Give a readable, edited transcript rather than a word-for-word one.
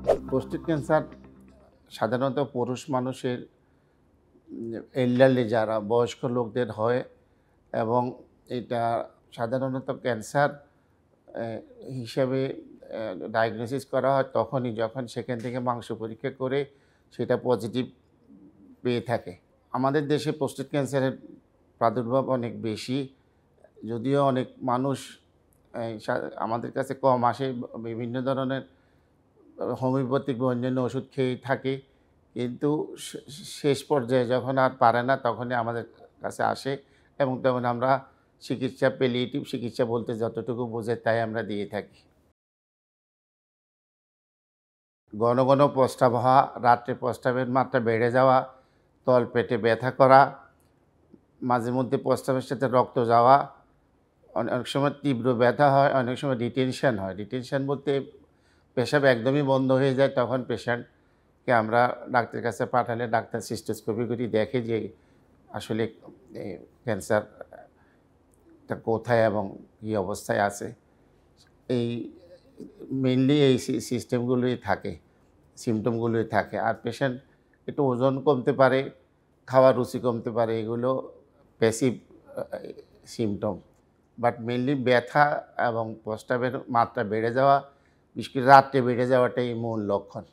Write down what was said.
Prostate cancer সাধারণত পুরুষ মানুষের এল্ডারলি যারা বয়স্ক লোকদের হয় এবং এটা সাধারণত ক্যান্সার হিসাবে ডায়াগনোসিস করা হয় তখনই যখন সেখান থেকে মাংস পরীক্ষা করে সেটা পজিটিভ পেয়ে থাকে। আমাদের দেশে প্রোস্টেট ক্যান্সারের প্রাদুর্ভাব অনেক বেশি, যদিও অনেক মানুষ আমাদের কাছে কম আসে, বিভিন্ন ধরনের হোমিওপ্যাথিক বা অন্যান্য ওষুধ খেয়েই থাকে, কিন্তু শেষ পর্যায়ে যখন আর পারে না তখনই আমাদের কাছে আসে এবং তখন আমরা চিকিৎসা, প্যালিয়েটিভ চিকিৎসা বলতে যতটুকু বোঝায় তাই আমরা দিয়ে থাকি। ঘন ঘন প্রস্রাব হওয়া, রাত্রে প্রস্রাবের মাত্রা বেড়ে যাওয়া, তলপেটে ব্যথা করা, মাঝে মধ্যে প্রস্রাবের সাথে রক্ত যাওয়া, অনেক সময় তীব্র ব্যথা হয়, অনেক সময় রিটেনশন হয়। রিটেনশন বলতে পেশাব একদমই বন্ধ হয়ে যায়, তখন পেশেন্টকে আমরা ডাক্তারের কাছে পাঠালে ডাক্তার সিস্টোস্কোপি করে দেখে যে আসলে ক্যান্সারটা কোথায় এবং কী অবস্থায় আছে। এই মেইনলি এই সিস্টেমগুলোই থাকে, সিমটমগুলোই থাকে। আর পেশেন্ট একটু ওজন কমতে পারে, খাওয়ার রুচি কমতে পারে, এগুলো প্যাসিভ সিমটম। বাট মেইনলি ব্যথা এবং প্রস্রাবের মাত্রা বেড়ে যাওয়া, বিশেষ করে রাত্রে বেড়ে যাওয়াটাই মূল লক্ষণ।